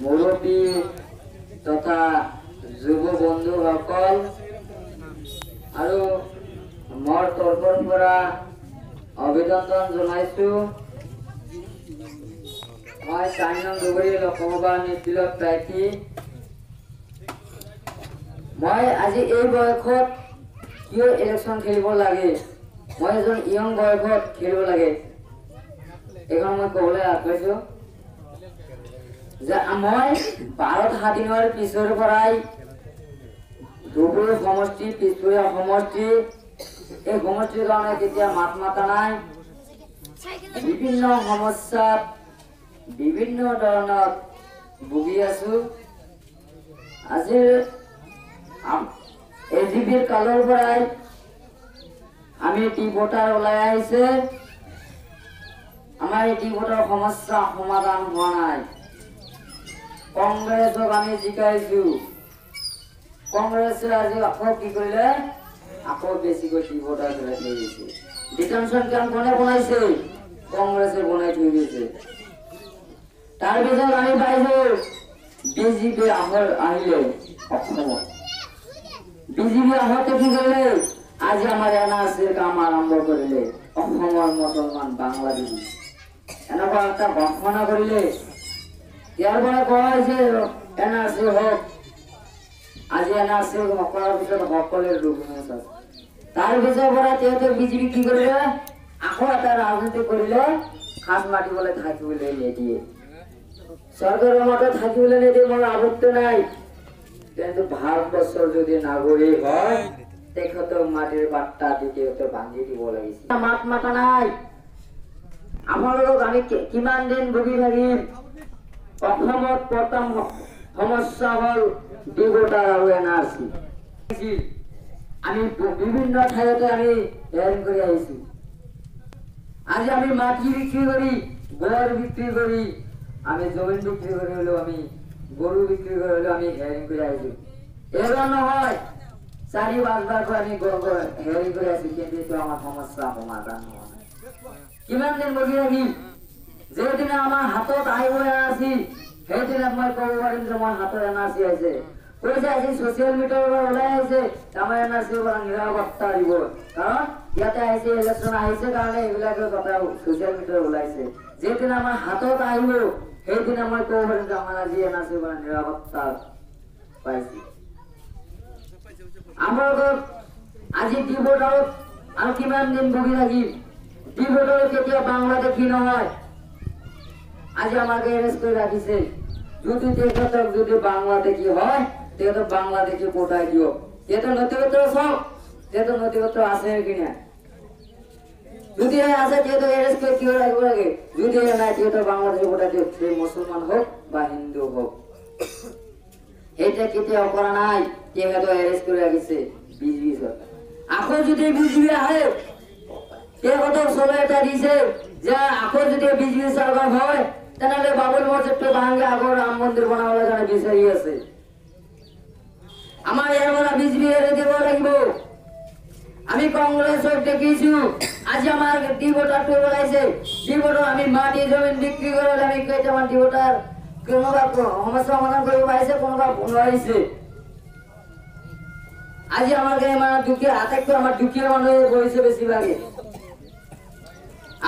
মুৰব্বী তথা যুৱ বন্ধুসকল আৰু মোৰ তৰফৰ পৰা অভিনন্দন জনাইছো। মই ৪ নং দুবৰী লোকসভা নিৰ্বাচনত প্ৰাৰ্থী। মই আজি এই বয়সত কিয় ইলেকশ্যন খেলিব লাগে, মই এজন ইয়ং বয়সত খেলিব লাগে, এইখন মই ক'বলৈ আগবাঢ়িছো যে মই ভাৰত স্বাধীনৰ পিছৰ পৰাই ধুবুৰী সমষ্টি পিছপৰীয়া সমষ্টি এই সমষ্টিৰ কাৰণে কেতিয়া মাত মাতা নাই। বিভিন্ন সমস্যাত বিভিন্ন ধৰণত ভুগি আছো। আজিৰ এজিবিৰ কালৰ পৰাই আমি টি ভোটাৰ ওলাই আহিছে। আমাৰ এই টি ভোটাৰ সমস্যা সমাধান হোৱা নাই। কংগ্ৰেছক আমি জিকাইছো, কংগ্ৰেছে আজি আকৌ কি কৰিলে, আকৌ বেছিকৈ টি ভোটাৰ পেলাই থৈ গৈছে। ডিটেনশ্যন কেম্প কোনে বনাইছে? কংগ্ৰেছে বনাই থৈ গৈছে। তাৰপিছত আমি পাইছো বিজেপি আহিলে অসমত। বিজেপি আহোঁতে কি কৰিলে, আজি আমাৰ NRCৰ কাম আৰম্ভ কৰিলে। অসমৰ মুছলমান বাংলাদেশী এনেকুৱা এটা ঘোষণা কৰিলে। ইয়াৰ পৰা কোৱা হৈছে NRC হওক। আজি NRC কৰাৰ পিছত সকলোৱে ডকুমেণ্টছ আছে। তাৰ পিছৰ পৰা তেওঁলোকে বিজেপি কি কৰিলে, আকৌ এটা ৰাজনীতি কৰিলে, সাজ মাতিবলৈ থাকিবলৈ নিদিয়ে। চৰকাৰৰ মতে থাকিবলৈ নিদিয়ে, মোৰ আপত্তি নাই, কিন্তু ভাৰতবৰ্ষৰ যদি নাগৰিক হয় তেখেতক মাটিৰ পাট্টা দি তেওঁলোকে ভাঙি দিব লাগিছিল। মাত মাতা নাই। আপোনালোকক আমি কিমান দিন ভুগি থাকিম? অসমত প্ৰথম সমস্যা হল টি ভোটাৰ আৰু NRC। আমি বিভিন্ন ঠাইতে আমি হেয়াৰিং কৰি আহিছো। আজি আমি মাটি বিক্ৰী কৰি, গড় বিক্ৰী কৰি, আমি জমিন বিক্ৰী কৰি হলেও, আমি গৰু বিক্ৰী কৰি হলেও আমি হেয়াৰিং কৰি আহিছো। এবাৰ নহয় ৪-৫ বাৰকৈ আমি হেয়াৰিং কৰি আছো, কিন্তু এইটো আমাৰ সমস্যা সমাধান হোৱা নাই। কিমান দিন বহি থাকিম? যেদিনা আমাৰ হাতত আহিব NRC সেইদিনা মই ক'ব পাৰিম যে মোৰ হাতত NRC আছে। কৈছে আজি ছচিয়েল মিডিয়াৰ পৰা ওলাই আহিছে আমাৰ NRCৰ পৰা নিৰাপত্তা দিব, কাৰণ ইয়াতে আহিছে ইলেকশ্যন আহিছে কাৰণে এইবিলাকৰ কথা ছচিয়েল মিডিয়াত ওলাইছে। যেদিনা আমাৰ হাতত আহিব সেইদিনা মই ক'ব পাৰিম যে আমাৰ আজি NRCৰ পৰা নিৰাপত্তা পাইছে। আমালোকক আজি টি ভোটাৰত আৰু কিমান দিন ভুগি থাকিম? টি ভোটাৰত কেতিয়া বাংলাদেশী নহয়। আজি আমাকে এৰেষ্ট করে রাখিছে। যদি তেখেতক যদি বাংলাদেশী হয় তেখেতক বাংলাদেশী কোটায় দিও। তেখেতর নথিপত্র সব, তেখেতর নথিপত্র আছে কিনা? যদি আছে তেখেতক এরেষ্ট করে কি রাখবো লাগে? যদি নাই তেখেতক বাংলাদেশী কোটায় দিও, সে মুসলমান হোক বা হিন্দু হোক। এটা কেতিয়াও করা নাই। তেখেতক এরেষ্ট করে রাখিছে বিজেপি সরকার। আকৌ যদি বিজেপি আহে তেখেতক চলো এটা দিছে যে আকৌ যদি বিজেপি সরকার হয় তেনেহলে বাবুল মসজিদটো ভাঙি আগৰ ৰাম মন্দিৰ বনাবলৈ কাৰণে বিচাৰি আছে। আমাৰ ইয়াৰ পৰা বিজেপি এৰি দিব লাগিব। আমি কংগ্ৰেছক দেখিছো আজি আমাৰ টি ভোটাৰটো ওলাইছে। টি ভোটাৰ আমি মাটি জমিন বিক্ৰী কৰি আমি কেইটামান টি ভোটাৰ কোনোবা সমস্যা সমাধান কৰিব পাৰিছে, কোনোবা নোৱাৰিছে। আজি আমাৰ মানে দুখীয়া আটাইতকৈ আমাৰ দুখীয়া মানুহে বহিছে বেছিভাগে।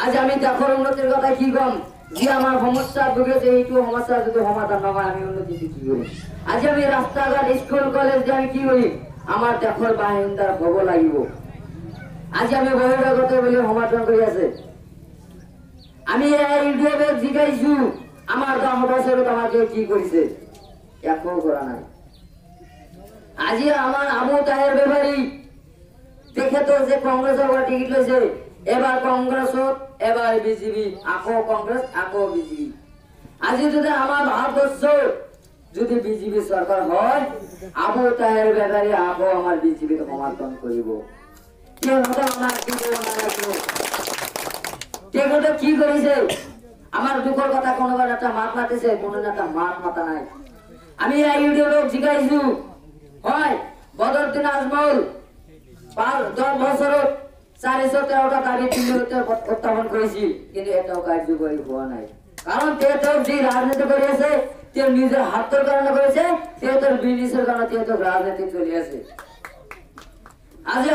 আজি আমি দেশৰ উন্নতিৰ কথা কি কম? যে আমার সমস্যা ভুগেছে এইটো সমস্যা যদি সমাধান নহয় আমি উন্নতি কি করি? আজি আমি রাস্তাঘাট স্কুল কলেজ যে আমি কি করি? আমার দেশৰ বাহিন্দাৰ হব লাগিব। আজি আমি বহিৰাগত বলে সমাধান কৰি আছে। আমি ইউটিউবে জিকাইছো আমাৰ 10 বছৰত আমাকে কি কৰিছে? একো কৰা নাই। আজি আমাৰ আবু তাহেৰ ব্যাপাৰী তেখেতৰ যে কংগ্ৰেছৰ পৰা টিকিট লৈছে, এবাৰ কংগ্ৰেছত এবাৰ বিজেপি, আকৌ কংগ্রেস আকৌ বিজেপি। আজি যদি আমার ভারতবর্ষ যদি বিজেপি সরকার হয় আবু তাহের ব্যাপারে আকৌ আমার বিজেপি সমর্থন করিব। কি করেছে? আমার দুঃখের কথা কোনোবার একটা মাত মাতিছে, কোনো একটা মাত মাতা নাই। আমি ইউটিউবে জিজ্ঞাসু হয় বদরুদ্দিন আজমল 10 বছৰত 413টা দাবি উত্থাপন করেছি, কিন্তু এটাও কার্যকরী হওয়া নাই। কারণ তেহেতর যে রাজনীতি করে আছে তে নিজের হাতের কারণে করেছে তেহেতর বিজনেসের কারণে তেহেতর রাজনীতি চলে আছে আজি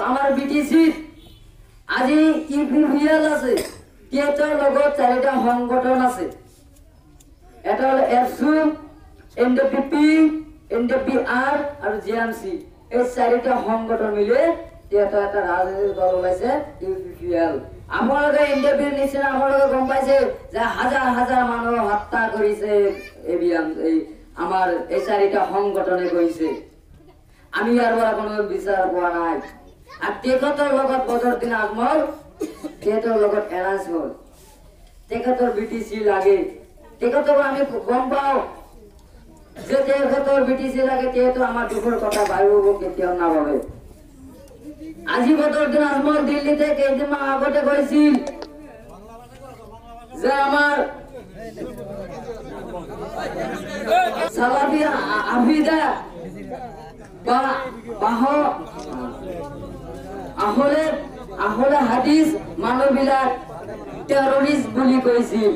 আমার বিটিসি আজি ইপিভিএল আছে তেহেতর লগত চারিটা সংগঠন আছে এটা হলো এফসু এনডিপিপি এনডিপিআর আর জিএমসি এই চারিটা সংগঠন মিলে তেহেতর একটা রাজনৈতিক দল ওলাইছে ইপিভিএল আপোনালোকে ইন্টারভিউ নিচিনা আপোনালোকে গম পাইছে যে হাজাৰ হাজাৰ মানুহ হত্যা কৰিছে এই আমাৰ এই চাৰিটা সংগঠনে কৰিছে আমি ইয়াৰ পৰা কোনো বিচাৰ পোৱা নাই আৰু তেখেতৰ লগত বদৰুদ্দিন আজমল তেখেতৰ লগত এলায়েন্স হ'ল তেখেতৰ বিটিচি লাগে তেখেতৰ আমি গম পাওঁ যে তেখেতৰ বিটিচি লাগে তেখেতৰ আমাৰ দুখৰ কথা ভাবিব কেতিয়াও নাভাবে আজি বদৰুদ্দিন আজমল দিল্লীতে কেইদিনমান আগতে কৈছিল যে আমাৰ সালাফি আফিদা বা আহলে হাদিস মানুহবিলাক টেৰৰিষ্ট বুলি কৈছিল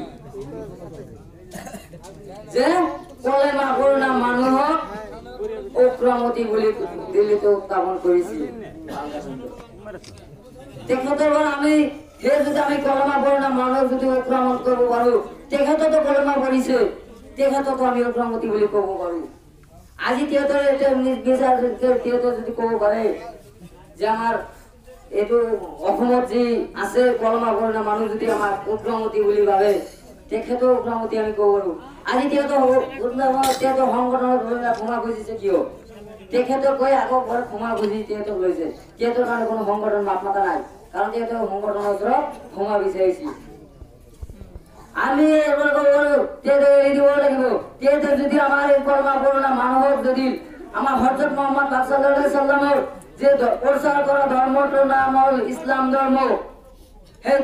যে কলেমা পঢ়া মানুহক উগ্ৰপন্থী বুলি দিল্লীতে উত্থাপন কৰিছিল তেখেতৰ আমি সেই যদি আমি কলেমা পঢ়া মানুহক যদি উগ্ৰপন্থী কৰিব পাৰো তেখেততো কলেমা পঢ়িছে তেখেততো আমি উগ্ৰপন্থী বুলি ক'ব পাৰো আজি তেখেতৰ এটা বিচাৰ তেখেতৰ যদি ক'ব পাৰে যে আমাৰ এইটো অসমত যি আছে কলেমা পঢ়া মানুহ যদি আমাৰ উগ্ৰপন্থী বুলি ভাবে তেখেতৰ উগ্ৰপন্থী আমি ক'ব পাৰো আজি তেখেতৰ সংগঠনত ক্ষমা খুজিছে কিয় তেখেতক কৈ আকৌ ঘৰত ক্ষমা খুজি তেখেতক লৈছে তেখেতৰ কাৰণে কোনো সংগঠন মাত মাতা নাই কাৰণ তেখেতৰ সংগঠনৰ ওচৰত ক্ষমা বিচাৰিছে আমি এবাৰ ক'ব পাৰো তেখেতক এৰি দিব লাগিব তেখেতে যদি আমাৰ এই কলমা পঢ়া মানুহক যদি আমাৰ হযৰত মুহাম্মদ সাল্লাল্লাহু আলাইহি সাল্লামৰ যে প্ৰচাৰ কৰা ধৰ্মটোৰ নাম হ'ল ইছলাম ধৰ্ম সেই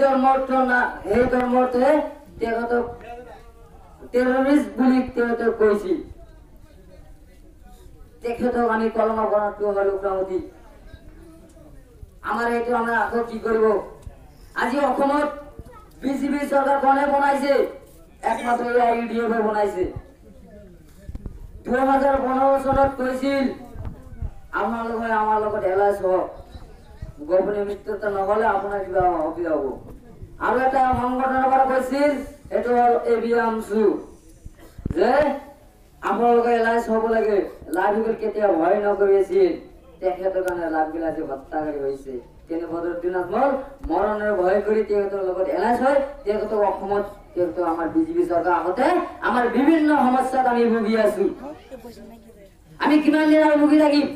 ধৰ্মটোৱে তেখেতক টেৰৰিষ্ট বুলি তেখেতক কৈছিল তেখেতক আমি কলমা পঢ়াটো হ'ল উগ্ৰপন্থী আমাৰ এইটো আমাৰ আকৌ কি কৰিব আজি অসমত বিজেপি চৰকাৰ কোনে বনাইছে একমাত্ৰ ইউডিএফ বনাইছে 2015 চনত কৈছিল আপোনালোকে আমাৰ লগত এলায়েন্স হওক গোপনীয় মিত্ৰতা নহ'লে আপোনাৰ কিবা অসুবিধা হ'ব আৰু এটা সংগঠনৰ পৰা কৈছিল এইটো হ'ল এবিএমচু যে আপোনালোকে এলায়েন্স হ'ব লাগে লাভবিলাক কেতিয়া ভয় নকৰিছিল তেখেতৰ কাৰণে লাভবিলাক যে হত্যাকাৰী হৈছে কিন্তু বদৰুদ্দিন আজমল মৰণৰ ভয় কৰি তেখেতৰ লগত এলায়েন্স হয় তেখেতক অসমত তেখেতক আমাৰ বিজেপি চৰকাৰ আহোঁতে আমাৰ বিভিন্ন সমস্যাত আমি ভুগি আছো আমি কিমান দিন আৰু ভুগি থাকিম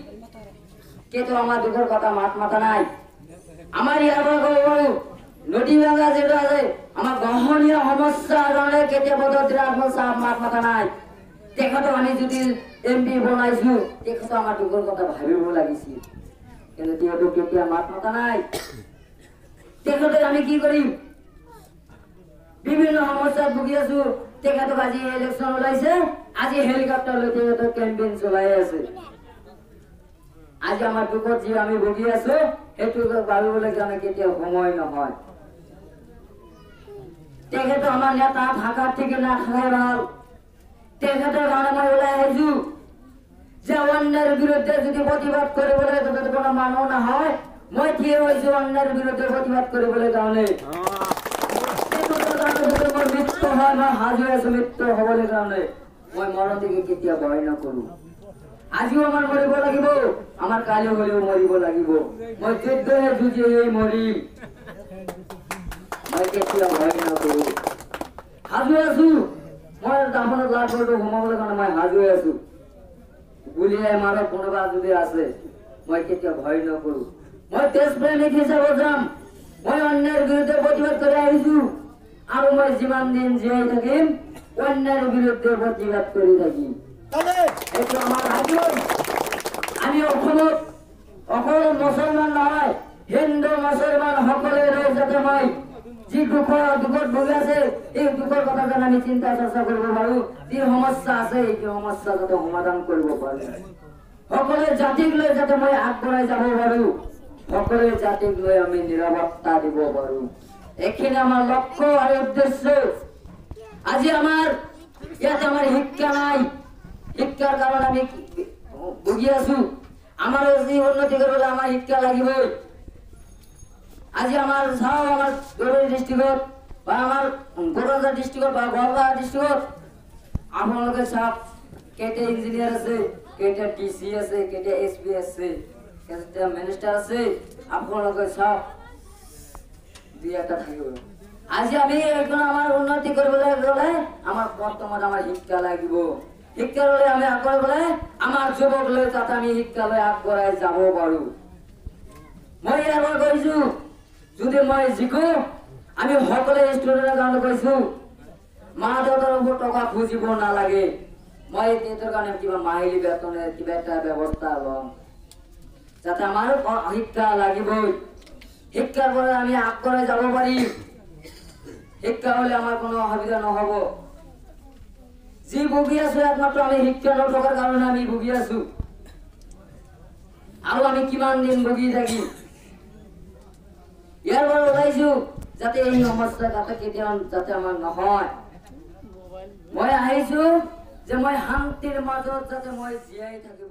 কিন্তু আমাৰ দুখৰ কথা মাত মাতা নাই আমাৰ ইয়াৰ পৰা ক'ব পাৰো নদী ভাঙা যেটা আছে আমাৰ গহনীয় সমস্যাৰ কাৰণে কেতিয়া বদৰুদ্দিন আজমল সাহেব মাত মাতা নাই তেখেতক আমি যদি এমপি বনাইছো তেখেতক আমার দুখৰ কথা ভাবিব লাগিছিল কিন্তু তেখেতক কেতিয়া মাত মাতা নাই তেখেতক আমি কি কৰিম বিভিন্ন সমস্যাত ভুগি আছো তেখেতক আজি ইলেকশন ওলাইছে আজি হেলিকপ্টাৰ লৈ তেখেতক কেম্পেইন চলাই আছে আজি আমাৰ দুখত যে আমি ভুগি আছো সেইটো ভাবিবলৈ কাৰণে কেতিয়া সময় নহয় তেখেত আমার নেতা ঢাকার থেকে না খাই ভাল তেখেতের কারণে মই ওলাই আহিছো যে অন্যের বিরুদ্ধে যদি প্রতিবাদ কৰিবলৈ যদি কোনো মানুহ না হয় মই থিয় হৈছো অন্যেৰ বিৰুদ্ধে প্ৰতিবাদ কৰিবলৈ কাৰণে মোৰ মৃত্যু হয় মই হাজু আছো মৃত্যু হবলৈ কাৰণে মই মৰণ থেকে কেতিয়া ভয় নকৰো আজিও আমাৰ মৰিব লাগিব আমাৰ কালি হলেও মৰিব লাগিব মই যুদ্ধে যুঁজি মৰিম মই কেতিয়া ভয় নকৰো হাজু আছো মই দাফনত লাভ কৰোঁ সোমাবলৈ কাৰণে মই হাজু আছো গুলিয়াই মাৰক কোনোবা যদি আছে মই কেতিয়া ভয় নকৰো মই দেশপ্ৰেমিক হিচাপে যাম মই অন্যৰ বিৰুদ্ধে প্ৰতিবাদ কৰি আহিছো আৰু মই যিমান দিন জীয়াই থাকিম অন্যৰ বিৰুদ্ধে প্ৰতিবাদ কৰি থাকিম এইটো আমাৰ হাজু আমি অসমত অকল মুছলমান নহয় হিন্দু মুছলমান সকলোৱে ৰৈ যাতে মই যি দুখত ভুগি আছে এই দুখৰ কথা যেন আমি চিন্তা চৰ্চা কৰিব পাৰো যি সমস্যা আছে এই সমস্যা যাতে সমাধান কৰিব পাৰো সকলো জাতিক লৈ যাতে মই আগবঢ়াই যাব পাৰো সকলো জাতিক লৈ আমি নিৰাপত্তা দিব পাৰো এইখিনি আমাৰ লক্ষ্য আৰু উদ্দেশ্য আজি আমার ইয়াতে আমার শিক্ষা নাই, শিক্ষার কারণে আমি ভুগি আছো। আমার যদি উন্নতি করলে আমার শিক্ষা লাগিব। আজি আমার চাও আমার দৌড়ি ডিস্ট্রিক্টত বা আমার গোরাজা ডিস্ট্রিক্টত বা গোয়ালপাড়া ডিস্ট্রিক্টত আপোনালোকে চাওক কেইটা ইঞ্জিনিয়ার আছে, কেইটা ডিসি আছে, কেইটা এসপি আছে, কেইটা মিনিস্টার আছে, আপোনালোকে চাওক দুই এটা থাকিব। আজি আমি এখন আমার উন্নতি কৰিবলৈ গ'লে আমাৰ বৰ্তমান আমাৰ শিক্ষা লাগিব। শিক্ষা ললে আমি আগবঢ়াই গ'লে আমাৰ যুৱক লৈ তাতে আমি শিক্ষা লৈ আগবঢ়াই যাব পাৰো। মই ইয়াৰ পৰা কৈছো যদি মই জিকো আমি সকলে ষ্টুডেন্টেৰ কাৰণে কৈছো মা দেউতাৰ উপৰ টাকা খুঁজিব নালাগে। মই তেহেঁতৰ কাৰণে কিবা মাহিলী বেতনেৰ কিবা এটা ব্যবস্থা লম যাতে আমাৰ শিক্ষা লাগিবই। শিক্ষাৰ পৰে আমি আগবঢ়াই যাব পাৰিম। শিক্ষা হলে আমাৰ কোনো অসুবিধা নহব। যি ভুগি আছো একমাত্ৰ আমি শিক্ষা নথকাৰ কাৰণে আমি ভুগি আছো। আৰু আমি কিমান দিন ভুগি থাকিম। ইয়াৰ পৰা ওলাইছো যাতে এই সমস্যা যাতে কেতিয়াও যাতে আমাৰ নহয়। মই আহিছো যে মই শান্তিৰ মাজত যাতে মই জীয়াই থাকিব।